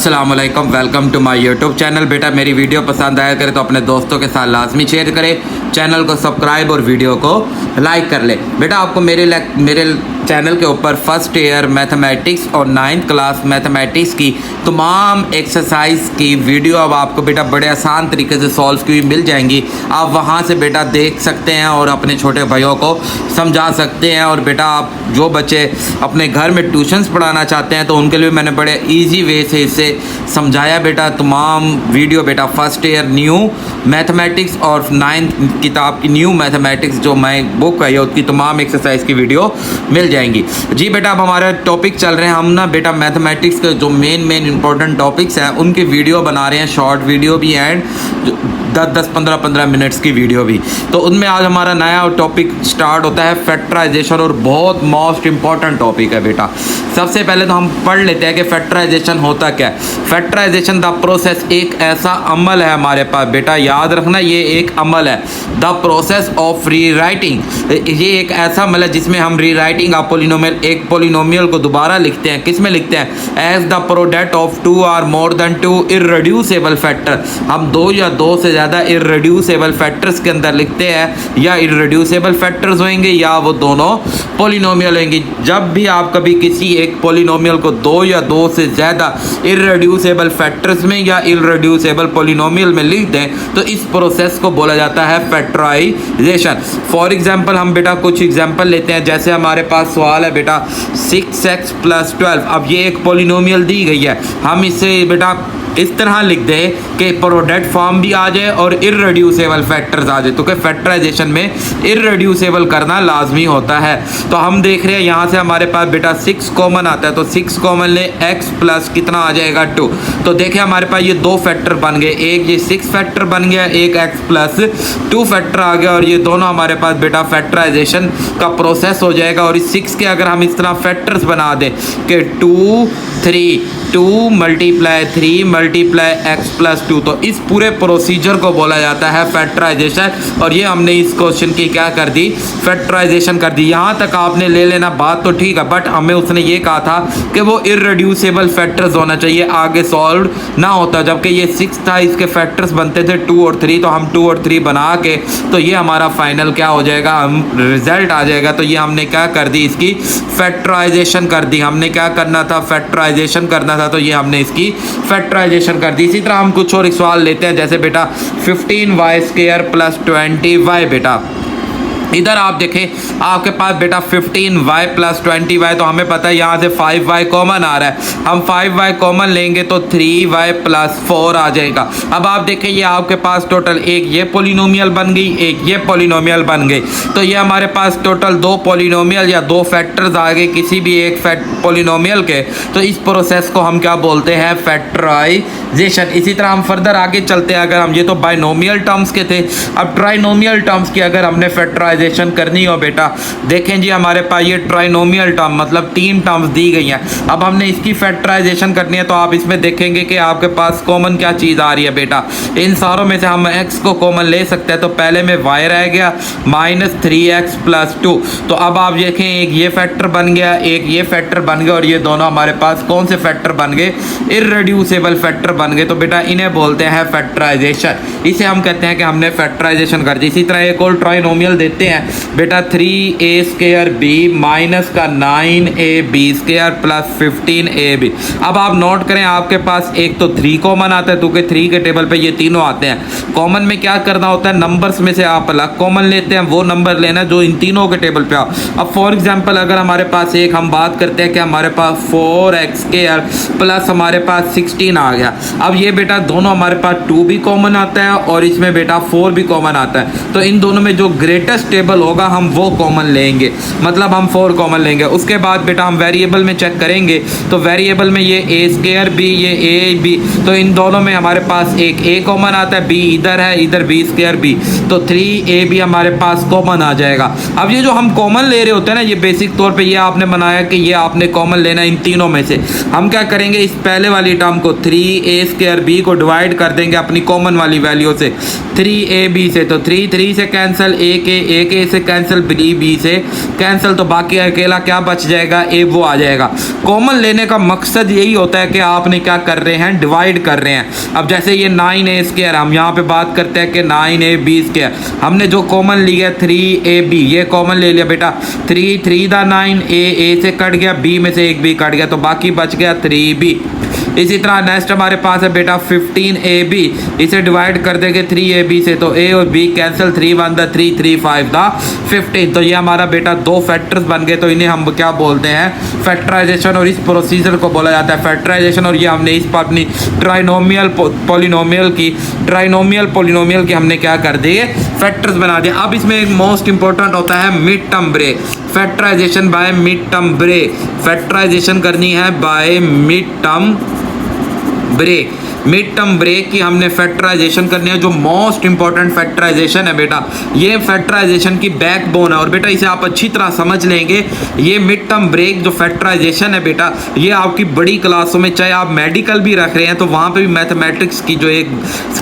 अस्सलामुअलैकुम, welcome to my YouTube channel. बेटा मेरी वीडियो पसंद आया करे तो अपने दोस्तों के साथ लाजमी शेयर करें, चैनल को सब्सक्राइब और वीडियो को लाइक कर ले। बेटा आपको मेरे चैनल के ऊपर फर्स्ट ईयर मैथमेटिक्स और 9th क्लास मैथमेटिक्स की तमाम एक्सरसाइज की वीडियो अब आपको बेटा बड़े आसान तरीके से सॉल्व की मिल जाएंगी। आप वहां से बेटा देख सकते हैं और अपने छोटे भाइयों को समझा सकते हैं। और बेटा आप जो बच्चे अपने घर में ट्यूशन्स पढ़ाना चाहते हैं तो उनके लिए मैंने बड़े ईजी वे से इसे समझाया बेटा। तमाम वीडियो बेटा फर्स्ट ईयर न्यू मैथमेटिक्स और 9th किताब की न्यू मैथमेटिक्स जो मैं बुक है उसकी तमाम एक्सरसाइज की वीडियो मिल जाएंगी। जी बेटा अब हमारे टॉपिक चल रहे हैं, हम ना बेटा मैथमेटिक्स के जो मेन इंपॉर्टेंट टॉपिक्स हैं उनकी वीडियो बना रहे हैं, शॉर्ट वीडियो भी एंड 10-10, 15-15 मिनट्स की वीडियो भी। तो उनमें आज हमारा नया टॉपिक स्टार्ट होता है फैक्टराइजेशन, और बहुत मोस्ट इंपॉर्टेंट टॉपिक है बेटा। सबसे पहले तो हम पढ़ लेते हैं कि फैक्टराइजेशन होता क्या है। फैक्टराइजेशन द प्रोसेस, एक ऐसा अमल है हमारे पास बेटा, याद रखना ये एक अमल है। द प्रोसेस ऑफ री राइटिंग, ये एक ऐसा अमल है जिसमें हम री राइटिंग ऑफ पोलिनोमियल, एक पोलिनोमियल को दोबारा लिखते हैं। किस में लिखते हैं? एज द प्रोडक्ट ऑफ 2 और मोर देन 2 इररेड्यूसिबल फैक्टर। हम 2 या 2 से ज़्यादा इररेड्यूसिबल फैक्टर्स के अंदर लिखते हैं, या इररेड्यूसिबल फैक्टर्स होंगे या वो दोनों पोलिनोमियल होंगे। जब भी आप कभी किसी एक पोलिनोमियल को 2 या 2 से ज़्यादा इररेड्यूसिबल फैक्टर्स में या इररेड्यूसिबल पोलिनोमियल में लिख दें तो इस प्रोसेस को बोला जाता है फैक्टराइजेशन। फॉर एग्जाम्पल हम बेटा कुछ एग्जाम्पल लेते हैं। जैसे हमारे पास सवाल है बेटा 6x + 12। अब ये एक पोलिनोमियल दी गई है, हम इसे बेटा इस तरह लिख दें कि प्रोडक्ट फॉर्म भी आ जाए और इररेड्यूसिबल फैक्टर्स आ जाए। तो कि फैक्टराइजेशन में इररेड्यूसिबल करना लाजमी होता है। तो हम देख रहे हैं यहाँ से हमारे पास बेटा 6 कॉमन आता है, तो 6 कॉमन ले, x प्लस कितना आ जाएगा 2। तो देखिए हमारे पास ये 2 फैक्टर बन गए, एक ये 6 फैक्टर बन गया, एक x + 2 फैक्टर आ गया, और ये दोनों हमारे पास बेटा फैक्टराइजेशन का प्रोसेस हो जाएगा। और इस 6 के अगर हम इस तरह फैक्टर्स बना दें कि 2 3 2 × 3 × x + 2, तो इस पूरे प्रोसीजर को बोला जाता है फैक्टराइजेशन। और ये हमने इस क्वेश्चन की क्या कर दी, फैक्टराइजेशन कर दी। यहाँ तक आपने ले लेना, बात तो ठीक है, बट हमें उसने ये कहा था कि वो इररेड्यूसिबल फैक्टर्स होना चाहिए, आगे सॉल्व ना होता। जबकि ये 6 था, इसके फैक्टर्स बनते थे 2 और 3, तो हम 2 और 3 बना के तो ये हमारा फाइनल क्या हो जाएगा, हम रिजल्ट आ जाएगा। तो ये हमने क्या कर दी, इसकी फैक्टराइजेशन कर दी। हमने क्या करना था, फैक्टराइजेशन करना था, तो ये हमने इसकी फैक्टराइजेशन कर दी। इसी तरह हम कुछ और सवाल लेते हैं, जैसे बेटा 15y² + 20y। बेटा इधर आप देखें आपके पास बेटा 15y + 20y, तो हमें पता है यहाँ से 5y कॉमन आ रहा है। हम 5y कॉमन लेंगे तो 3y + 4 आ जाएगा। अब आप देखें ये आपके पास टोटल एक ये पोलिनोमियल बन गई, एक ये पोलिनोमियल बन गई। तो ये हमारे पास टोटल 2 पोलिनोमियल या 2 फैक्टर्स आ गए किसी भी एक पोलिनोमियल के। तो इस प्रोसेस को हम क्या बोलते हैं, फैक्टराइजेशन। इसी तरह हम फर्दर आगे चलते हैं। अगर हम ये तो बाइनोमियल टर्म्स के थे, अब ट्राइनोमियल टर्म्स की अगर हमने फैक्टराइजेशन करनी हो बेटा, देखें जी हमारे पास ये ट्राइनोमियल टर्म मतलब 3 टर्म्स दी गई हैं। अब हमने इसकी फैक्टराइजेशन करनी है, तो आप इसमें देखेंगे कि आपके पास कॉमन क्या चीज़ आ रही है बेटा। इन सारों में से हम x को कॉमन ले सकते हैं, तो पहले में y रह गया -3x + 2। तो अब आप देखें एक ये फैक्टर बन गया, एक ये फैक्टर बन गया, और ये दोनों हमारे पास कौन से फैक्टर बन गए, इररेड्यूसिबल फैक्टर बन गए। तो बेटा इन्हें बोलते हैं फैक्टराइजेशन। इसे हम कहते हैं कि हमने फैक्टराइजेशन कर दी। इसी तरह एक और ट्राइनोमियल देते हैं बेटा 3a² b - 9ab² + 15ab। अब आप नोट करें आपके पास एक तो 3 कॉमन आता है, क्योंकि 3 के टेबल पे ये तीनों आते हैं। कॉमन में क्या करना होता है, नंबर्स में से आप अलग कॉमन लेते हैं, वो नंबर लेना जो इन तीनों के टेबल पे आओ। अब फॉर एग्जांपल अगर हमारे पास एक हम बात करते हैं कि हमारे पास 4x² + हमारे पास 16 आ गया। अब ये बेटा दोनों हमारे पास 2 भी कॉमन आता है और इसमें बेटा 4 भी कॉमन आता है। तो इन दोनों में जो ग्रेटेस्ट टेबल होगा हम वो कॉमन लेंगे, मतलब हम 4 कॉमन लेंगे। उसके बाद बेटा हम वेरिएबल में चेक करेंगे, तो वेरिएबल में ये a² b, ये a b, तो इन दोनों में हमारे पास एक a कॉमन आता है, b इधर है, इधर b² b, तो 3ab हमारे पास कॉमन आ जाएगा। अब ये जो हम कॉमन ले रहे होते हैं ना, ये बेसिक तौर पे ये आपने बनाया कि ये आपने कॉमन लेना इन तीनों में से। हम क्या करेंगे, इस पहले वाली टर्म को 3a² b को डिवाइड कर देंगे अपनी कॉमन वाली वैल्यू से 3ab से, तो 3 3 से कैंसिल, एक देखिए इसे कैंसिल, बी से कैंसिल, तो बाकी अकेला क्या बच जाएगा, ए वो आ जाएगा। कॉमन लेने का मकसद यही होता है कि आपने क्या कर रहे हैं, डिवाइड कर रहे हैं। अब जैसे ये 9a², हम यहाँ पे बात करते हैं कि 9ab², हमने जो कॉमन लिया 3ab, ये कॉमन ले लिया बेटा, 3 दा 9, ए से कट गया, बी में से एक बी कट गया, तो बाकी बच गया 3b। इसी तरह नेक्स्ट हमारे पास है बेटा 15ab, इसे डिवाइड कर देंगे 3ab से, तो a और b कैंसिल, 3 1 दा 3, 3 5 दा 15, तो ये हमारा बेटा दो फैक्टर्स बन गए। तो इन्हें हम क्या बोलते हैं, फैक्टराइजेशन, और इस प्रोसीजर को बोला जाता है फैक्टराइजेशन। और ये हमने इस पर अपनी ट्राइनोमियल पॉलिनोमियल की हमने क्या कर दिए, फैक्टर्स बना दिए। अब इसमें एक मोस्ट इंपॉर्टेंट होता है mid term break, factorisation by mid term break, factorisation करनी है by mid term break. Mid term break की हमने फैक्टराइजेशन करनी है, जो मोस्ट इंपॉर्टेंट फैक्टराइजेशन है बेटा, ये फैक्टराइजेशन की बैकबोन है। और बेटा इसे आप अच्छी तरह समझ लेंगे, ये मिड टर्म ब्रेक जो फैक्टराइजेशन है बेटा, ये आपकी बड़ी क्लासों में, चाहे आप मेडिकल भी रख रहे हैं तो वहाँ पे भी मैथमेटिक्स की जो एक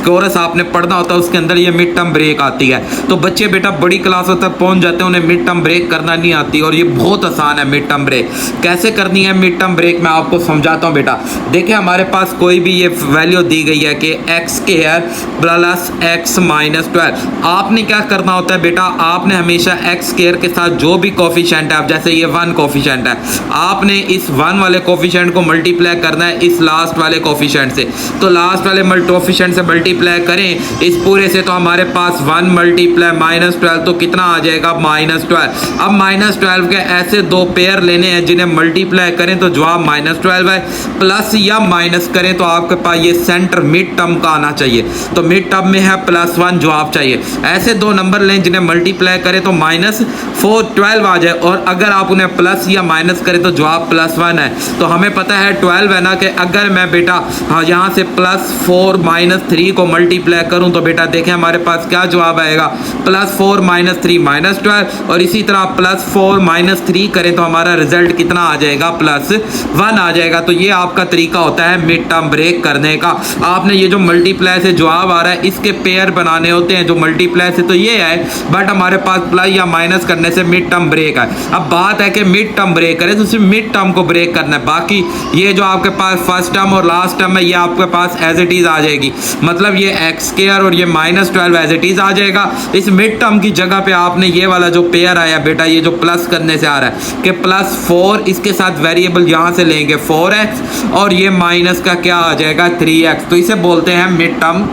कोर्स आपने पढ़ना होता है उसके अंदर ये मिड टर्म ब्रेक आती है। तो बच्चे बेटा बड़ी क्लासों तक पहुँच जाते हैं, उन्हें मिड टर्म ब्रेक करना नहीं आती, और ये बहुत आसान है मिड टर्म ब्रेक। कैसे करनी है मिड टर्म ब्रेक, मैं आपको समझाता हूँ बेटा। देखिए हमारे पास कोई भी ये वैल्यू दी गई है कि x² प्लस x माइनस 12, आपने क्या करना होता है बेटा, आपने हमेशा x² के साथ जो भी कोफिशिएंट है, अब जैसे ये 1 कोफिशिएंट है, आपने इस 1 वाले कोफिशिएंट को मल्टीप्लाई करना है इस लास्ट वाले कोफिशिएंट से। तो लास्ट वाले कोफिशिएंट से मल्टीप्लाई करें इस पूरे से, तो हमारे पास 1 मल्टीप्लाई -12, तो कितना आ जाएगा, -12। अब -12 के ऐसे दो पेयर लेने हैं जिन्हें मल्टीप्लाई करें तो जवाब -12 है, प्लस या माइनस करें तो आपके पास ये सेंटर मिड टर्म का आना चाहिए। तो मिड टर्म में है +1 जवाब चाहिए। ऐसे दो नंबर लें जिन्हें मल्टीप्लाई करें तो -4 12 आ जाए, और अगर आप उन्हें प्लस या माइनस करें तो जवाब +1 है। तो हमें पता है 12 है ना, कि अगर मैं बेटा यहाँ से +4 -3 को मल्टीप्लाई करूँ तो बेटा देखें हमारे पास क्या जवाब आएगा, +4 -3 -12, और इसी तरह +4 -3 करें तो हमारा रिजल्ट कितना आ जाएगा, +1 आ जाएगा। तो ये आपका तरीका होता है मिड टर्म ब्रेक करने का। आपने ये जो मल्टीप्लाई से जवाब आ रहा है इसके पेयर बनाने होते हैं, जो मल्टीप्लाई से तो ये है, बट हमारे पास प्लस या माइनस करने से मिड टर्म ब्रेक है। अब बात है कि मिड टर्म ब्रेक करें तो सिर्फ मिड टर्म को ब्रेक करना है, बाकी ये जो आपके पास फर्स्ट टर्म और लास्ट टर्म है ये आपके पास एज इट इज आ जाएगी। मतलब ये x² और ये -12 एज इट इज आ जाएगा। इस मिड टर्म की जगह पे आपने ये वाला जो पेयर आया बेटा, ये जो प्लस करने से आ रहा है कि +4, इसके साथ वेरिएबल यहाँ से लेंगे 4x, और ये माइनस का क्या आ जाएगा 3x, तो इसे बोलते हैं मिड टर्म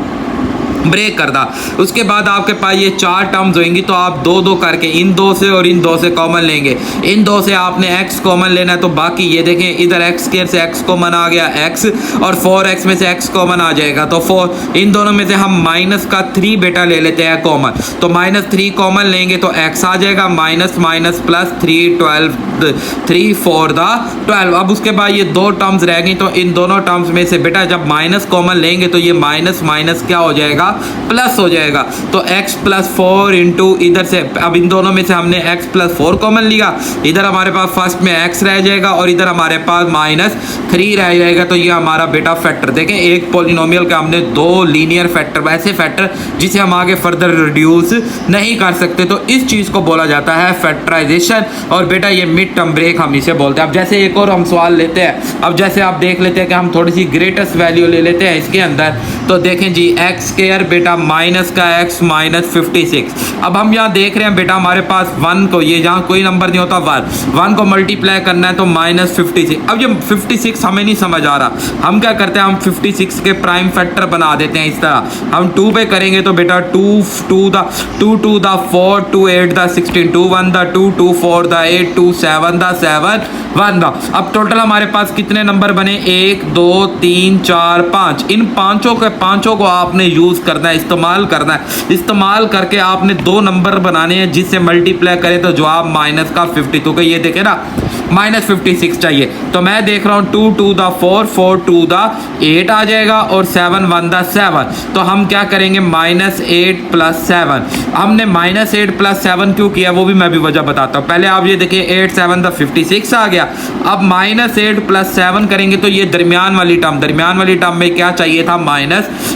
ब्रेक करना। उसके बाद आपके पास ये 4 टर्म्स होंगी, तो आप 2 करके इन 2 से और इन 2 से कॉमन लेंगे। इन 2 से आपने x कॉमन लेना है, तो बाकी ये देखें इधर x² से x कॉमन आ गया x, और 4x में से x कॉमन आ जाएगा, तो 4 इन दोनों में से हम -3 बेटा ले लेते हैं कॉमन, तो -3 कॉमन लेंगे तो x आ जाएगा, माइनस माइनस +3 12 3 4 दा 12। अब उसके बाद ये 2 टर्म्स रह गई, तो इन दोनों टर्म्स में से बेटा जब माइनस कॉमन लेंगे तो ये माइनस माइनस क्या हो जाएगा, प्लस हो जाएगा। तो x +4 इंटू इधर से, अब इन दोनों में से हमने x +4 कॉमन लिया, इधर हमारे पास फर्स्ट में x रह जाएगा और इधर हमारे पास -3 रह जाएगा। तो ये हमारा बेटा फैक्टर, देखें एक पॉलिनोमियल का हमने 2 लीनियर फैक्टर, ऐसे फैक्टर जिसे हम आगे फर्दर रिड्यूस नहीं कर सकते, तो इस चीज़ को बोला जाता है फैक्टराइजेशन। और बेटा ये मिड टर्म ब्रेक हम इसे बोलते हैं। अब जैसे एक और हम सवाल लेते हैं, अब जैसे आप देख लेते हैं कि हम थोड़ी सी ग्रेटेस्ट वैल्यू ले लेते हैं इसके अंदर, तो देखें जी x² बेटा माइनस का x -56। अब हम यहाँ देख रहे हैं बेटा हमारे पास 1 को, ये यहाँ कोई नंबर नहीं होता, 1 को मल्टीप्लाई करना है तो -56। अब ये 56 हमें नहीं समझ आ रहा, हम क्या करते हैं, हम 56 के प्राइम फैक्टर बना देते हैं। इस तरह हम 2 पे करेंगे तो बेटा 2 2 दा 4 2 8 दा 16 2 1 दा 2 2 4 दा 8 2 7 दा 7 1 दा। अब टोटल हमारे पास कितने नंबर बने, 1 2 3 4 5। इन पांचों को आपने यूज करना है, इस्तेमाल करना है। इस्तेमाल करके आपने 2 नंबर बनाने हैं जिससे मल्टीप्लाई करें तो जवाब माइनस का 52 का, ये देखे ना -56 चाहिए। तो मैं देख रहा हूँ 2 2 दा 4 4 2 दा 8 आ जाएगा और 7 1 दा 7। तो हम क्या करेंगे, -8 + 7। हमने -8 + 7 क्यों किया वो भी मैं भी वजह बताता हूँ। पहले आप ये देखिए 8 7 दा 56 आ गया। अब -8 + 7 करेंगे तो ये दरमियान वाली टर्म में क्या चाहिए था,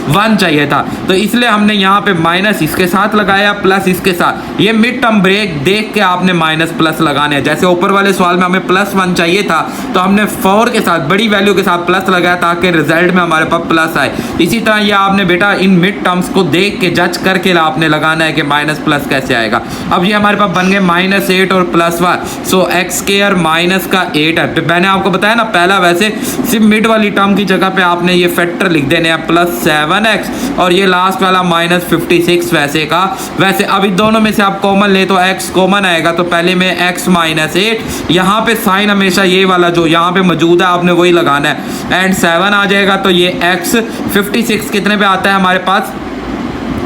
-1 चाहिए था, तो इसलिए हमने यहाँ पे माइनस इसके साथ लगाया प्लस इसके साथ। ये मिड टर्म ब्रेक देख के आपने माइनस प्लस लगाने हैं। जैसे ऊपर वाले सवाल में हमें +1 चाहिए था तो हमने 4 के साथ बड़ी वैल्यू के साथ प्लस लगाया ताकि रिजल्ट में हमारे पास प्लस आए। इसी तरह ये आपने बेटा इन मिड टर्म्स को देख के जज करके आपने लगाना है कि माइनस प्लस कैसे आएगा। अब ये हमारे पास बन गए -8 और +1, सो x स्क्वायर माइनस का 8 है। तो मैंने आपको बताया ना पहला वैसे सिर्फ मिड वाली टर्म की जगह पे आपने ये फैक्टर लिख देने हैं +7x और ये लास्ट वाला -56 वैसे का वैसे। अब इन दोनों में से आप कॉमन ले तो x कॉमन आएगा, तो पहले में x -8, यहाँ पे साइन हमेशा ये वाला जो यहाँ पे मौजूद है आपने वही लगाना है एंड 7 आ जाएगा। तो ये x 56 कितने पे आता है हमारे पास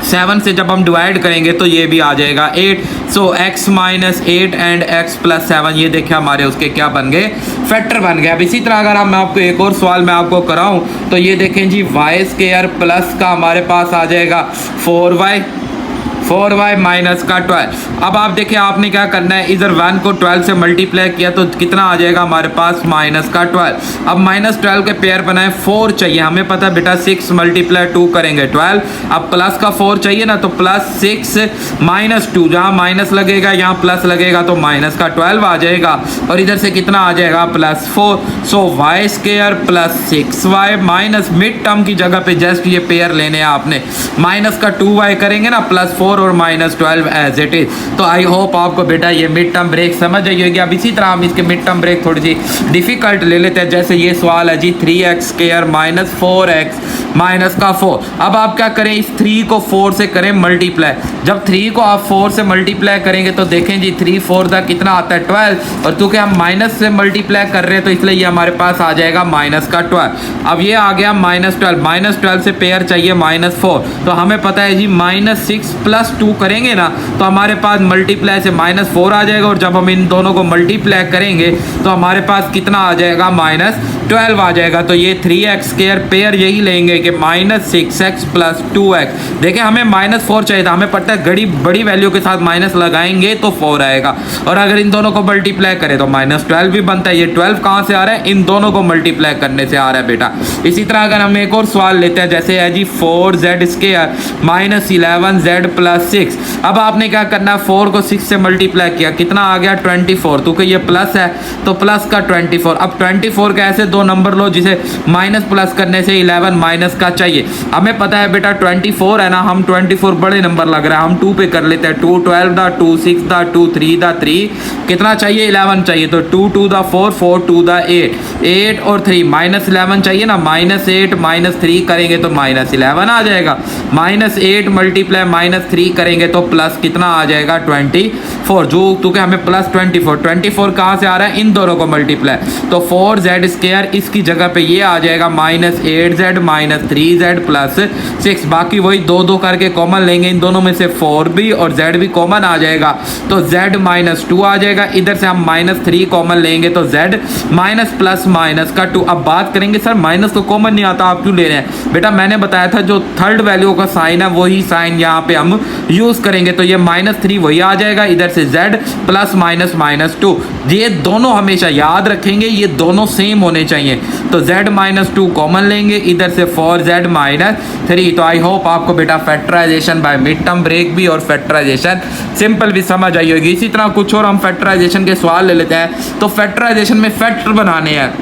7 से जब हम डिवाइड करेंगे तो ये भी आ जाएगा 8। सो x -8 एंड x +7 ये देखिए हमारे उसके क्या बन गए फैक्टर बन गए। अब इसी तरह अगर मैं आपको एक और सवाल मैं आपको कराऊं तो ये देखें जी y स्क्वायर प्लस का हमारे पास आ जाएगा 4y माइनस का 12। अब आप देखिए आपने क्या करना है, इधर 1 को 12 से मल्टीप्लाई किया तो कितना आ जाएगा हमारे पास माइनस का 12। अब -12 के पेयर बनाए 4 चाहिए, हमें पता है बेटा 6 × 2 करेंगे 12। अब प्लस का 4 चाहिए ना, तो +6 -2, जहाँ माइनस लगेगा यहाँ प्लस लगेगा तो माइनस का 12 आ जाएगा और इधर से कितना आ जाएगा +4। सो y square +6y minus mid term की जगह पे जस्ट ये पेयर लेने हैं आपने, माइनस का 2y करेंगे ना +4 और -12 एज इट इज। तो आई होप आपको बेटा ये मिड टर्म ब्रेक समझ आई होगी। अब इसी तरह हम इसके मिड टर्म ब्रेक थोड़ी सी डिफिकल्ट ले लेते हैं। जैसे ये सवाल है जी 3x स्क्वायर -4x -4। अब आप क्या करें, इस 3 को 4 से करें मल्टीप्लाई। जब 3 को आप 4 से मल्टीप्लाई करेंगे तो देखें जी 3 4 का कितना आता है 12, और चूंकि हम माइनस से मल्टीप्लाई कर रहे हैं तो इसलिए ये हमारे पास आ जाएगा -12। अब ये आ गया -12 से पेयर चाहिए -4, तो हमें पता है जी -6 + 2 करेंगे ना तो हमारे पास मल्टीप्लाई से -4 आ जाएगा, और जब हम इन दोनों को मल्टीप्लाई करेंगे तो हमारे पास कितना आ जाएगा -12 आ जाएगा। तो ये 3x स्क्वायर पेयर यही लेंगे कि -6x + 2x। देखिए हमें -4 चाहिए था, हमें पता है बड़ी वैल्यू के साथ माइनस लगाएंगे तो 4 आएगा, और अगर इन दोनों को मल्टीप्लाई करें तो -12 भी बनता है। ये 12 कहाँ से आ रहा है, इन दोनों को मल्टीप्लाई करने से आ रहा है बेटा। इसी तरह अगर हम एक और सवाल लेते हैं, जैसे है जी 4z स्क्वायर -11z + 6। अब आपने क्या करना है, 4 को 6 से मल्टीप्लाई किया, कितना आ गया 24, तो ये प्लस है तो प्लस का 24। अब 24 के ऐसे दो नंबर लो जिसे माइनस प्लस करने से 11 माइनस का चाहिए। हमें पता है बेटा 24 है ना, हम 24 बड़े नंबर लग रहा है, हम 2 पे कर लेते हैं। 2 12 दा 2 6 दा 2 3 दा 3 कितना चाहिए 11 चाहिए, तो 2 2 दा 4 4 2 दा 8 और 3 -11 चाहिए ना, -8 -3 करेंगे तो -11 आ जाएगा। -8 मल्टीप्लाई -3 करेंगे तो प्लस कितना आ जाएगा 24, जो क्योंकि हमें +24 कहाँ से आ रहा है, इन दोनों को मल्टीप्लाई, तो 4z स्क्वायर इसकी जगह पे ये आ जाएगा -8z -3z + 6। बाकी वही 2 2 करके कॉमन लेंगे, इन दोनों में से 4 भी और z भी कॉमन आ जाएगा तो z -2 आ जाएगा। इधर से हम -3 कॉमन लेंगे तो z -+- अब बात करेंगे सर माइनस तो कॉमन नहीं आता, आप क्यों ले रहे हैं बेटा, मैंने बताया था जो थर्ड वैल्यू का साइन है वही साइन यहाँ पे हम यूज करेंगे, तो ये -3 वही आ जाएगा, इधर से z +-2। ये दोनों हमेशा याद रखेंगे, ये दोनों सेम होने चाहिए, तो z -2 कॉमन लेंगे, इधर से 4z -3। तो आई होप आपको बेटा factorisation by mid term break भी और फैक्टराइजेशन सिंपल भी समझ आई होगी। इसी तरह कुछ और हम फैक्टराइजेशन के सवाल ले लेते हैं। तो फैक्टराइजेशन में फैक्टर बनाने हैं,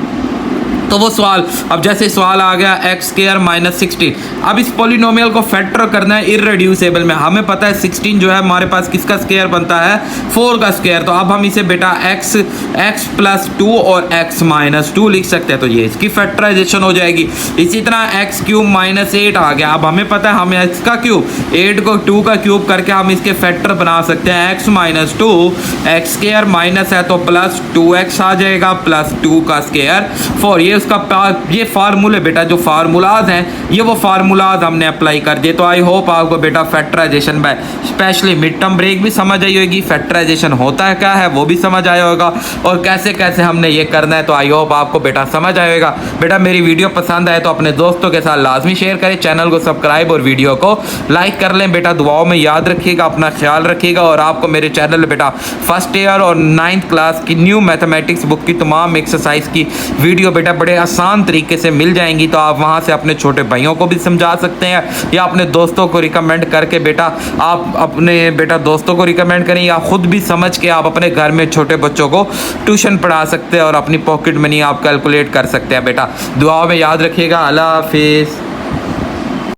तो वो सवाल, अब जैसे सवाल आ गया x स्क्वायर -16। अब इस पॉलिनोमियल को फैक्टर करना है इररेड्यूसेबल में। हमें पता है 16 जो है हमारे पास किसका स्क्वायर बनता है, 4 का स्क्वायर। तो अब हम इसे बेटा x +2 और x -2 लिख सकते हैं, तो ये इसकी फैक्टराइजेशन हो जाएगी। इसी तरह x³ -8 आ गया। अब हमें पता है हमें x का क्यूब 8 को 2 का क्यूब करके हम इसके फैक्टर बना सकते हैं। x -2 x स्क्वायर माइनस है तो +2x आ जाएगा +2 का स्क्वायर 4। ये फार्मूले बेटा जो फार्मूलाज हैं ये वो फार्मूलाज हमने अप्लाई कर दिए। तो आई होप आपको बेटा factorisation by specially mid term break भी समझ आई होगी, फैक्टराइजेशन होता है क्या है वो भी समझ आया होगा, और कैसे कैसे हमने ये करना है। तो आई होप आपको बेटा समझ आएगा। बेटा मेरी वीडियो पसंद आए तो अपने दोस्तों के साथ लाजमी शेयर करें, चैनल को सब्सक्राइब और वीडियो को लाइक कर लें। बेटा दुआओं में याद रखिएगा, अपना ख्याल रखिएगा, और आपको मेरे चैनल बेटा फर्स्ट ईयर और 9th क्लास की न्यू मैथमेटिक्स बुक की तमाम एक्सरसाइज की वीडियो बेटा बड़े बड़े आसान तरीके से मिल जाएंगी। तो आप वहाँ से अपने छोटे भाइयों को भी समझा सकते हैं या अपने दोस्तों को रिकमेंड करके बेटा आप अपने बेटा दोस्तों को रिकमेंड करें या ख़ुद भी समझ के आप अपने घर में छोटे बच्चों को ट्यूशन पढ़ा सकते हैं और अपनी पॉकेट मनी आप कैलकुलेट कर सकते हैं। बेटा दुआओं में याद रखिएगा। अल्लाह हाफिज़।